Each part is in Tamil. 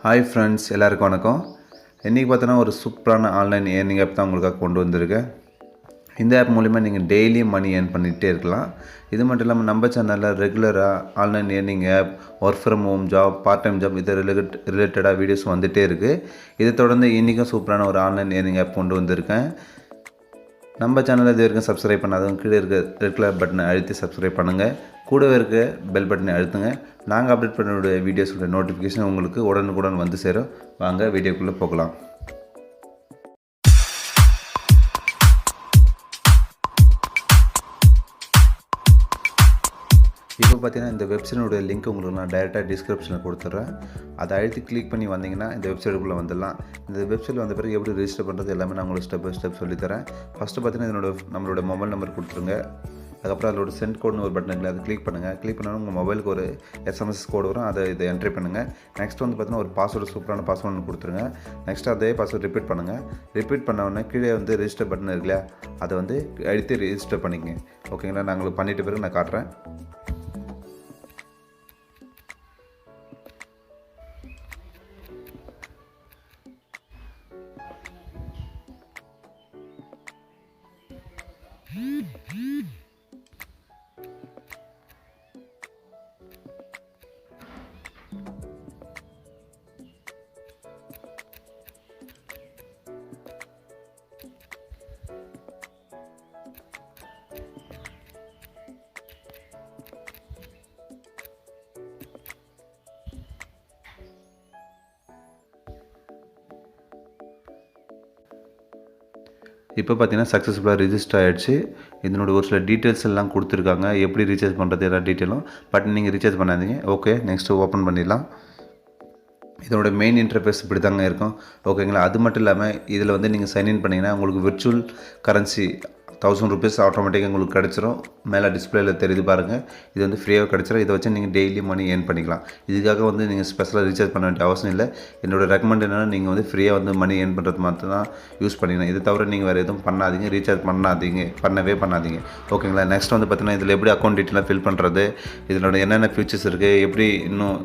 ஹாய் ஃப்ரெண்ட்ஸ், எல்லாருக்கும் வணக்கம். இன்றைக்கி பார்த்தோன்னா ஒரு சூப்பரான ஆன்லைன் ஏர்னிங் ஆப் தான் உங்களுக்காக கொண்டு வந்திருக்கேன். இந்த ஆப் மூலிமா நீங்கள் டெய்லியும் மணி ஏர்ன் பண்ணிகிட்டே இருக்கலாம். இது மட்டும் இல்லாமல் நம்ம சேனலில் ரெகுலராக online earning app, work from home job, part time job இது ரிலேட்டடாக வீடியோஸ் வந்துகிட்டே இருக்குது. இதை தொடர்ந்து இன்றைக்கும் சூப்பரான ஒரு ஆன்லைன் ஏர்னிங் ஆப் கொண்டு வந்திருக்கேன். நம்ம சேனலில் இது வரைக்கும் சப்ஸ்கிரைப் பண்ணாதவங்க கீழே இருக்க ரெட் கலர் பட்டனை அழுத்தி சப்ஸ்கிரைப் பண்ணுங்கள். கூடவே இருக்க பெல் பட்டனை அழுத்துங்க. நாங்கள் அப்டேட் பண்ண வீடியோஸோட நோட்டிஃபிகேஷன் உங்களுக்கு உடனுக்குடன் வந்து சேரும். வாங்க வீடியோக்குள்ளே போகலாம். இப்போ பார்த்தீங்கன்னா இந்த வெப்சைட்டோட லிங்க் உங்களுக்கு நான் டைரெக்டாக டிஸ்கிரிப்ஷனில் கொடுத்துட்றேன். அதை அழுத்தி கிளிக் பண்ணி வந்தீங்கன்னா இந்த வெப்சைட்டுக்குள்ளே வந்துடலாம். இந்த வெப்சைட்டில் வந்த பிறகு எப்படி ரெஜிஸ்டர் பண்ணுறது எல்லாமே நான் உங்களுக்கு ஸ்டெப் பை ஸ்டெப் சொல்லித்தரேன். ஃபஸ்ட்டு பார்த்தீங்கன்னா நம்மளோட மொபைல் நம்பர் கொடுத்துருங்க. அதுக்கப்புறம் அதோட சென்ட் கோட்னு ஒரு பட்டன் இருக்குது, அதை கிளிக் பண்ணுங்கள். கிளிக் பண்ணாலும் உங்கள் மொபைலுக்கு ஒரு SMS கோடு வரும், அதை இதை என்ட்ரி பண்ணுங்கள். நெக்ஸ்ட் வந்து பார்த்தீங்கன்னா ஒரு பாஸ்வேர்டு, சூப்பரான பாஸ்வேர்டு கொடுத்துருங்க. நெக்ஸ்ட் அதே பாஸ்வேர்டு ரிப்பீட் பண்ணுங்கள். ரிப்பீட் பண்ண உடனே கீழே வந்து ரெஜிஸ்டர் பட்டன் இருக்கு இல்லையா, அதை வந்து அழுத்தி ரெஜிஸ்டர் பண்ணிக்கங்க. ஓகேங்களா, நான் உங்களுக்கு பண்ணிவிட்ட பிறகு நான் காட்டுறேன். இப்போ பார்த்தீங்கன்னா சக்ஸஸ்ஃபுல்லாக ரிஜிஸ்டர் ஆகிடுச்சு. இதனோட ஒரு சில டீட்டெயில்ஸ் எல்லாம் கொடுத்துருக்காங்க, எப்படி ரீசார்ஜ் பண்ணுறது எல்லா டீட்டெயிலும். பட் நீங்கள் ரீசார்ஜ் பண்ணாதீங்க. ஓகே, நெக்ஸ்ட்டு ஓப்பன் பண்ணிடலாம். இதனோட மெயின் இன்டர்ஃபேஸ் இப்படி தாங்க இருக்கும். ஓகேங்களா, அது மட்டும் இல்லாமல் இதில் வந்து நீங்கள் சைன்இன் பண்ணிங்கன்னா உங்களுக்கு விர்ச்சுவல் கரன்சி 1000 ரூபீஸ் ஆட்டோமேட்டிக்காக உங்களுக்கு கிடச்சிரும். மேலே டிஸ்பிளேயில் தெரியுது பாருங்கள், இது வந்து ஃப்ரீயாக கிடச்சிரும். இதை வச்சு நீங்கள் டெய்லி மணி ஏர்ன் பண்ணிக்கலாம். இதுக்காக வந்து நீங்கள் ஸ்பெஷலாக ரீசார்ஜ் பண்ண வேண்டிய அவசியம் இல்லை. என்னோடய ரெக்கமெண்ட் என்னென்னா நீங்கள் வந்து ஃப்ரீயாக வந்து மணி ஏர்ன் பண்ணுறது மட்டும் தான் யூஸ் பண்ணிக்கலாம். இது தவிர நீங்கள் வேறு எதுவும் பண்ணாதீங்க, ரீசார்ஜ் பண்ணவே பண்ணாதீங்க. ஓகேங்களா, நெக்ஸ்ட் வந்து பார்த்தீங்கன்னா இதில் எப்படி அக்கௌண்ட் டீட்டெயிலாக ஃபில் பண்ணுறது, இதனோட என்னென்ன ஃபியூச்சர்ஸ் இருக்குது, எப்படி இன்னும்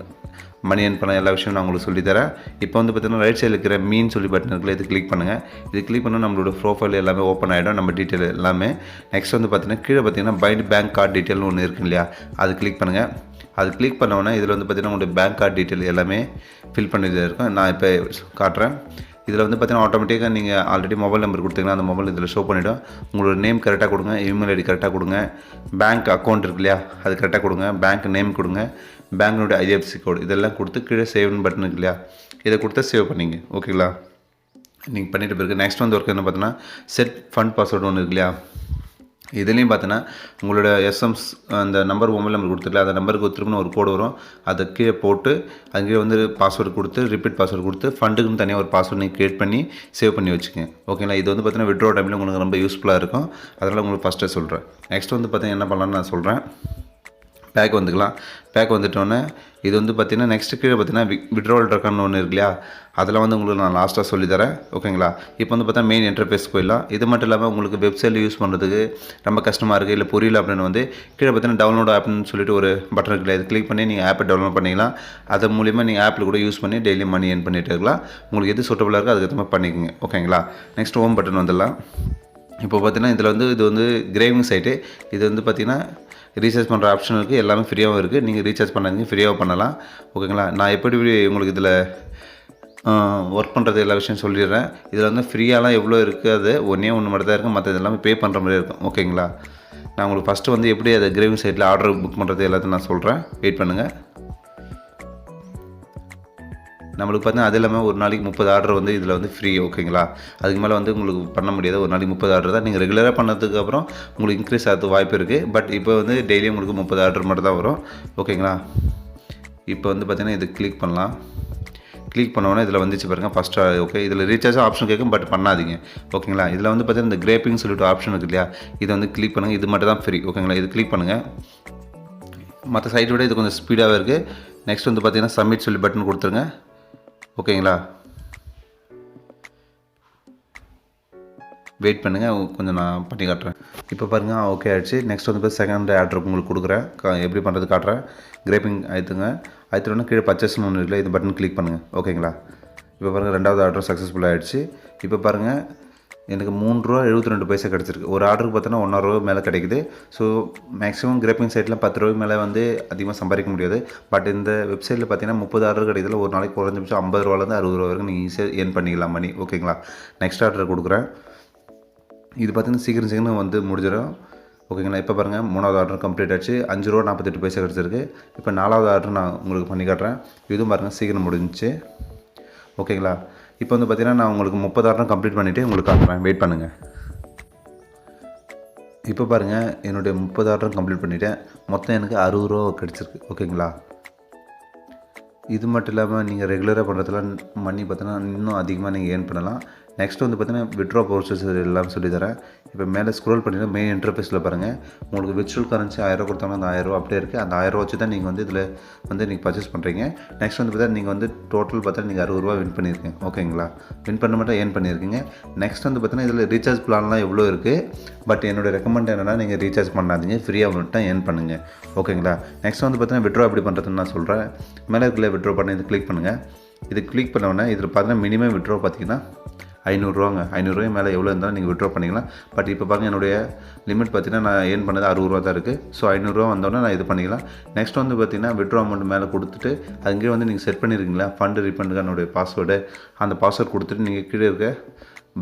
மணி ஏர்ன் பண்ண எல்லா விஷயமும் நான் உங்களுக்கு சொல்லித்தரேன். இப்போ வந்து பார்த்தீங்கன்னா ரைட் சைடில் இருக்கிற மீன் சொல்லி பட்டன் இருக்குல்ல, இது கிளிக் பண்ணுங்கள். இது கிளிக் பண்ணால் நம்மளோட ப்ரோஃபைல் எல்லாமே ஓப்பன் ஆகிடும், நம்ம டீட்டெயில் எல்லாமே. நெக்ஸ்ட் வந்து பார்த்தீங்கன்னா கீழே பார்த்தீங்கன்னா பைண்ட் பேங்க் கார்டு டீட்டெயில்னு ஒன்று இருக்கு இல்லையா, அது கிளிக் பண்ணுங்கள். அது கிளிக் பண்ணோன்னா இதில் வந்து பார்த்தீங்கன்னா உங்களுடைய பேங்க் கார்டு டீட்டெயில் எல்லாமே ஃபில் பண்ணிட்டு இருக்கும். நான் இப்போ காட்டுறேன். இதில் வந்து பார்த்தீங்கன்னா ஆட்டோமேட்டிக்காக நீங்கள் ஆல்ரெடி மொபைல் நம்பர் கொடுத்தீங்கன்னா அந்த மொபைல் இதில் ஷோ பண்ணிவிடும். உங்களோட நேம் கரெக்டாக கொடுங்க, இமெயில் ஐடி கரெக்டாக கொடுங்க, பேங்க் அக்கௌண்ட் இருக்கு இல்லையா அது கரெக்டாக கொடுங்க, பேங்க் நேம் கொடுங்க, பேங்க்கினுடைய IFSC கோடு இதெல்லாம் கொடுத்து கீழே சேவ்னு பட்டன் இருக்கு இல்லையா, இதை கொடுத்தா சேவ் பண்ணிங்க. ஓகேங்களா, நீங்கள் பண்ணிட்டு பிறகு நெக்ஸ்ட் வந்து ஒர்க் என்ன பார்த்தீங்கன்னா செட் ஃபண்ட் பாஸ்வேர்டு ஒன்று இருக்கு இல்லையா, இதுலேயும் பார்த்தீங்கன்னா உங்களோட SMS அந்த மொபைல் நம்பர் கொடுத்துருக்கல, அந்த நம்பருக்கு திரும்ப ஒரு கோடு வரும், அதை கீழே போட்டு அங்கேயே வந்து பாஸ்வேர்டு கொடுத்து ரிப்பீட் பாஸ்வேர்டு கொடுத்து ஃபண்டுக்குன்னு தனியாக ஒரு பாஸ்வேர்டு நீங்கள் க்ரியேட் பண்ணி சேவ் பண்ணி வச்சுக்கோங்க. ஓகேங்களா, இது வந்து பார்த்தீங்கன்னா விட்ரோ டைமில் உங்களுக்கு ரொம்ப யூஸ்ஃபுல்லாக இருக்கும். அதனால் உங்களுக்கு ஃபஸ்ட்டே சொல்கிறேன். நெக்ஸ்ட் வந்து பார்த்தீங்கன்னா என்ன பண்ணலான்னு நான் சொல்கிறேன். பேக் வந்துக்கலாம். பேக் வந்துட்டோன்னே இது வந்து பார்த்திங்கன்னா நெக்ஸ்ட்டு கீழே பார்த்தீங்கன்னா விட்ரோவல் ட்ரக்கான்னு ஒன்று இருக்கு இல்லையா, அதெல்லாம் வந்து உங்களுக்கு நான் லாஸ்ட்டாக சொல்லித்தரேன். ஓகேங்களா, இப்போ வந்து பார்த்தா மெயின் இன்டர்ஃபேஸ் போயிடலாம். இது மட்டும் இல்லாமல் உங்களுக்கு வெப்சைட்டில் யூஸ் பண்ணுறதுக்கு ரொம்ப கஷ்டமாக இருக்குது, இல்லை புரியல அப்படின்னு வந்து கீழே பார்த்தீங்கன்னா டவுன்லோட் ஆப்னு சொல்லிட்டு ஒரு பட்டன் இருக்குல்ல, இது கிளிக் பண்ணி நீங்கள் ஆப்பை டவுன்லோட் பண்ணிக்கலாம். அது மூலிமா நீங்கள் ஆப்பில் கூட யூஸ் பண்ணி டெய்லி மணி ஏர்ன் பண்ணிகிட்டு இருக்கலாம். உங்களுக்கு எது சூட்டபுளாக இருக்கோ அதுக்கு ஏற்ற மாதிரி பண்ணிக்கோங்க. ஓகேங்களா, நெக்ஸ்ட் ஹோம் பட்டன் வந்துடலாம். இப்போ பார்த்தீங்கன்னா இதில் வந்து இது வந்து கிரேவிங் சைட்டு. இது வந்து பார்த்திங்கன்னா ரீசார்ஜ் பண்ணுற ஆப்ஷன் இருக்குது, எல்லாமே ஃப்ரீயாகவும் இருக்குது. நீங்கள் ரீசார்ஜ் பண்ணாதீங்க, ஃப்ரீயாக பண்ணலாம். ஓகேங்களா, நான் எப்படி உங்களுக்கு இதில் ஒர்க் பண்ணுறது எல்லா விஷயம் சொல்லிடுறேன். இதில் வந்து ஃப்ரீயாலாம் எவ்வளோ இருக்குது, அது ஒன்றே ஒன்று மட்டும் தான் இருக்குது, மற்ற எல்லாமே பே பண்ணுற மாதிரி இருக்கும். ஓகேங்களா, நான் உங்களுக்கு ஃபஸ்ட்டு வந்து எப்படி அதை கிரேவிங் சைட்டில் ஆர்டர் புக் பண்ணுறது எல்லாத்தையும் நான் சொல்கிறேன், வெயிட் பண்ணுங்கள். நம்மளுக்கு பார்த்தீங்கன்னா அது இல்லாமல் ஒரு நாளைக்கு 30 ஆர்டர் வந்து இதில் வந்து ஃப்ரீ. ஓகேங்களா, அதுக்கு மேலே வந்து உங்களுக்கு பண்ண முடியாது. ஒரு நாளைக்கு 30 ஆர்டர் தான். நீங்கள் ரெகுலராக பண்ணதுக்கப்புறம் உங்களுக்கு இன்க்ரீஸ் ஆகிறது வாய்ப்பு இருக்குது. பட் இப்போ வந்து டெய்லி உங்களுக்கு 30 ஆர்டர் மட்டும் தான் வரும். ஓகேங்களா, இப்போ வந்து பார்த்திங்கன்னா இது கிளிக் பண்ணலாம். கிளிக் பண்ணோன்னா இதில் வந்துச்சு பாருங்கள் ஃபஸ்ட்டு. ஓகே, இதில் ரீசார்ஜ் ஆப்ஷன் கேட்கும், பட் பண்ணாதீங்க. ஓகேங்களா, இதில் வந்து பார்த்திங்கன்னா இந்த கிரேப்பிங் சொல்லிட்டு ஆப்ஷன் இருக்குது இல்லையா, இதை வந்து கிளிக் பண்ணுங்கள். இது மட்டும் தான் ஃப்ரீ. ஓகேங்களா, இது கிளிக் பண்ணுங்கள். மற்ற சைட்டை விட இது கொஞ்சம் ஸ்பீடாகவே இருக்குது. நெக்ஸ்ட் வந்து பார்த்திங்கன்னா சப்மிட் சொல்லி பட்டன் கொடுத்துருங்க. ஓகேங்களா, வெயிட் பண்ணுங்கள், கொஞ்சம் நான் பண்ணி காட்டுறேன். இப்போ பாருங்கள், ஓகே ஆகிடுச்சு. நெக்ஸ்ட் வந்து செகண்ட் ஆர்டர் உங்களுக்கு கொடுக்குறேன், எப்படி பண்ணுறது காட்டுறேன். கிரேப்பிங் ஆயிடுத்துங்க. அடுத்து கீழே பர்ச்சேஸ்னு ஒன்று இருக்குல்ல, இது பட்டன் கிளிக் பண்ணுங்கள். ஓகேங்களா? இப்போ பாருங்கள், 2வது ஆர்டர் சக்ஸஸ்ஃபுல் ஆகிடுச்சு. இப்போ பாருங்கள், எனக்கு ₹3.72 கிடச்சிருக்கு. ஒரு ஆர்டருக்கு பார்த்தோன்னா ₹1.5 மேலே கிடைக்குது. ஸோ மேக்ஸிமம் கிராப்பிங் சைட்டில் ₹10 மேலே வந்து அதிகமாக சம்பாதிக்க முடியாது. பட் இந்த வெப்சைட்டில் பார்த்தீங்கன்னா 30 ஆர்டர் கிடைக்குதுல, ஒரு நாளைக்கு குறைஞ்சபட்சம் ₹50லேருந்து ₹60 வரைக்கும் நீங்கள் ஈஸியாக ஏர்ன் பண்ணிக்கலாம் மணி. ஓகேங்களா? நெக்ஸ்ட் ஆர்டர் கொடுக்குறேன். இது பார்த்தீங்கன்னா சீக்கிரம் வந்து முடிஞ்சிடும். ஓகேங்களா? இப்போ பாருங்கள், 3வது ஆர்டர் கம்ப்ளீட் ஆச்சு. ₹5.48 கிடச்சிருக்கு. இப்போ 4வது ஆர்டர் நான் உங்களுக்கு பண்ணி காட்டுறேன். இதுவும் பாருங்கள் சீக்கிரம் முடிஞ்சிச்சு. ஓகேங்களா? இப்போ வந்து பார்த்தீங்கன்னா நான் உங்களுக்கு 30 ஆர்டர் கம்ப்ளீட் பண்ணிவிட்டு உங்களுக்கு காட்டுறேன். வெயிட் பண்ணுங்கள். இப்போ பாருங்கள், என்னுடைய 30 ஆர்டரும் கம்ப்ளீட் பண்ணிவிட்டேன். மொத்தம் எனக்கு ₹60 கிடச்சிருக்கு. ஓகேங்களா? இது மட்டும் இல்லாமல் நீங்கள் ரெகுலராக பண்ணுறதுல மணி பார்த்தீங்கன்னா இன்னும் அதிகமாக நீங்கள் ஏர்ன் பண்ணலாம். நெக்ஸ்ட் வந்து பார்த்தீங்கன்னா விட்ரா ப்ரோசஸர் எல்லாம் சொல்லித்தரேன். இப்போ மேலே ஸ்க்ரோல் பண்ணிங்கன்னா மெயின் இன்டர்ஃபேஸில் பாருங்கள், உங்களுக்கு விர்ச்சுவல் கரன்சி 1000 கொடுத்தாலும் அந்த 1000 அப்படியே இருக்குது. அந்த 1000 வச்சு தான் நீங்கள் வந்து இதில் வந்து நீங்கள் பர்ச்சேஸ் பண்ணுறீங்க. நெக்ஸ்ட் வந்து பார்த்தா நீங்கள் வந்து டோட்டல் பார்த்தா நீங்கள் ₹60 வின் பண்ணியிருக்கீங்க. ஓகேங்களா? வின் பண்ண மட்டும் ஏர்ன் பண்ணியிருக்கீங்க. நெக்ஸ்ட் வந்து பார்த்தீங்கன்னா இதில் ரீசார்ஜ் பிளான்லாம் எவ்வளோ இருக்குது. பட் என்னோடய ரெக்கமெண்ட் என்னென்னா நீங்கள் ரீசார்ஜ் பண்ணாதீங்க, ஃப்ரீயாக மட்டும் ஏர்ன் பண்ணுங்கள். ஓகேங்களா? நெக்ஸ்ட் வந்து பார்த்தீங்கன்னா விட்ரா எப்படி பண்ணுறதுன்னு நான் சொல்கிறேன். மேலே இருக்கிற விட்ரா பண்ணி இது கிளிக் பண்ணுங்கள். இது கிளிக் பண்ணோன்னே இதில் பார்த்தீங்கன்னா மினிமம் விட்ரா பார்த்தீங்கன்னா ₹500. ₹500 மேலே எவ்வளோ இருந்தாலும் நீங்கள் விட்ரா பண்ணிக்கலாம். பட் இப்போ பாருங்கள், என்னுடைய லிமிட் பார்த்தீங்கன்னா நான் ஏர்ன் பண்ணது ₹60 தான் இருக்குது. ஸோ ₹500 வந்தோடனே நான் இது பண்ணிக்கலாம். நெக்ஸ்ட் வந்து பார்த்தீங்கன்னா விட்ரா அமௌண்ட் மேலே கொடுத்துட்டு அங்கேயே வந்து நீங்கள் செட் பண்ணியிருக்கீங்களா ஃபண்டு ரீஃபண்டுக்கு என்னுடைய பாஸ்வேர்டு, அந்த பாஸ்வேர்ட் கொடுத்துட்டு நீங்கள் கீழே இருக்க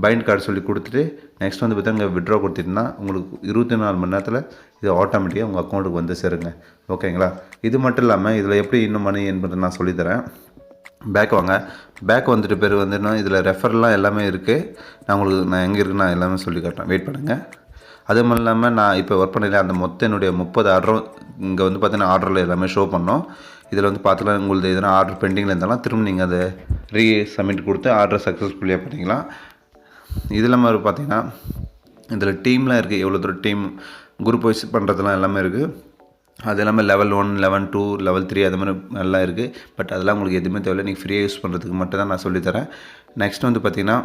பைண்ட் கார்டு சொல்லி கொடுத்துட்டு நெக்ஸ்ட் வந்து பார்த்தீங்கன்னா விட்ரா கொடுத்துட்டுனா உங்களுக்கு 24 மணி நேரத்தில் இது ஆட்டோமேட்டிக்காக உங்கள் அக்கௌண்ட்டுக்கு வந்து சேருங்க. ஓகேங்களா? இது மட்டும் இல்லாமல் இதில் எப்படி இன்னும் மணி ஏர்ன் பண்ணுறது நான் சொல்லித்தரேன். பேக் வாங்க. பேக் வந்துட்டு பேர் வந்துன்னா இதில் ரெஃபர்லாம் எல்லாமே இருக்குது. நான் எங்கே இருக்குன்னு நான் எல்லாமே சொல்லி காட்டுறேன். வெயிட் பண்ணுங்கள். அது மட்டும் இல்லாமல் நான் இப்போ ஒர்க் பண்ணல அந்த மொத்தம் என்னுடைய 30 ஆர்டரும் இங்கே வந்து பார்த்தீங்கன்னா ஆர்டரில் எல்லாமே ஷோ பண்ணோம். இதில் வந்து பார்த்துக்கலாம், உங்களுக்கு எதனா ஆர்டர் பெண்டிங்கில் இருந்தாலும் திரும்ப நீங்கள் அதை சப்மிட் கொடுத்து ஆர்டர் சக்ஸஸ்ஃபுல்லியாக பண்ணிக்கலாம். இது இல்லாமல் பார்த்தீங்கன்னா இதில் டீம்லாம் இருக்குது. எவ்வளோ தூரம் டீம் குரூப் வைஸ் பண்ணுறதுலாம் எல்லாமே இருக்குது. அது எல்லாமே லெவல் 1, லெவல் 2, லெவல் 3 அது மாதிரி நல்லா இருக்குது. பட் அதெல்லாம் உங்களுக்கு எதுவுமே தேவையில்லை, நீங்கள் ஃப்ரீயாக யூஸ் பண்ணுறதுக்கு மட்டும் தான் நான் சொல்லித்தரேன். நெக்ஸ்ட் வந்து பார்த்திங்கன்னா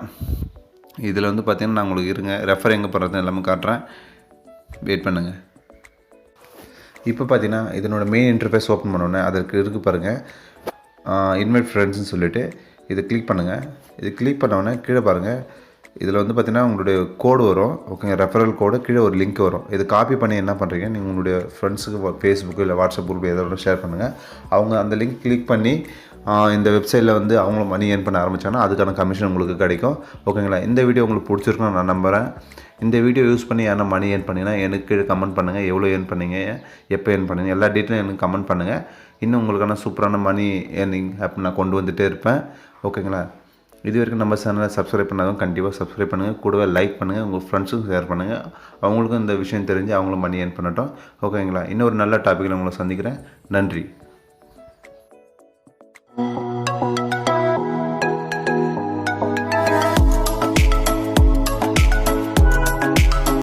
இதில் வந்து பார்த்திங்கன்னா நான் உங்களுக்கு இருங்க ரெஃபர் எங்கே பண்ணுறது எல்லாமே காட்டுறேன். வெயிட் பண்ணுங்கள். இப்போ பார்த்தீங்கன்னா இதனோட மெயின் இன்டர்ஃபேஸ் ஓப்பன் பண்ணோன்னே அதற்கு இருக்குது பாருங்கள், இன்வைட் ஃப்ரெண்ட்ஸ்னு சொல்லிவிட்டு இதை கிளிக் பண்ணுங்கள். இது கிளிக் பண்ணோன்னே கீழே பாருங்கள், இதில் வந்து பார்த்திங்கன்னா உங்களுடைய கோடு வரும். ஓகேங்க, ரெஃபரல் கோடு கீழே ஒரு லிங்க் வரும். இது காப்பி பண்ணி என்ன பண்ணுறீங்க, நீங்கள் உங்களுடைய ஃப்ரெண்ட்ஸுக்கு ஃபேஸ்புக்கு இல்லை வாட்ஸ்அப் குரூப் எதோட ஷேர் பண்ணுங்கள். அவங்க அந்த லிங்க் கிளிக் பண்ணி இந்த வெப்சைட்டில் வந்து அவங்களும் மணி ஏர்ன் பண்ண ஆரம்பித்தாங்கன்னா அதுக்கான கமிஷன் உங்களுக்கு கிடைக்கும். ஓகேங்களா? இந்த வீடியோ உங்களுக்கு பிடிச்சிருக்குன்னு நான் நம்புகிறேன். இந்த வீடியோ யூஸ் பண்ணி யாரா மணி ஏர்ன் பண்ணிங்கன்னா எனக்கு கீழே கமெண்ட் பண்ணுங்கள். எவ்வளோ ஏர்ன் பண்ணீங்க, எப்போ ஏர்ன் பண்ணீங்க, எல்லா டீட்டெயிலும் எனக்கு கமெண்ட் பண்ணுங்கள். இன்னும் உங்களுக்கான சூப்பரான மணி ஏர்னிங் ஆப் நான் கொண்டு வந்துகிட்டே இருப்பேன். ஓகேங்களா? இது வரைக்கும் நம்ம சேனலை சப்ஸ்கிரைப் பண்ணாலும் கண்டிப்பாக சப்ஸ்கிரைப் பண்ணுங்கள். கூடவே லைக் பண்ணுங்கள், உங்கள் ஃப்ரெண்ட்ஸுக்கும் ஷேர் பண்ணுங்கள். அவங்களுக்கும் இந்த விஷயம் தெரிஞ்சு அவங்களும் மணி ஏர்ன் பண்ணட்டும். ஓகேங்களா? இன்னொரு நல்ல டாப்பிக்கில் உங்களை சந்திக்கிறேன். நன்றி.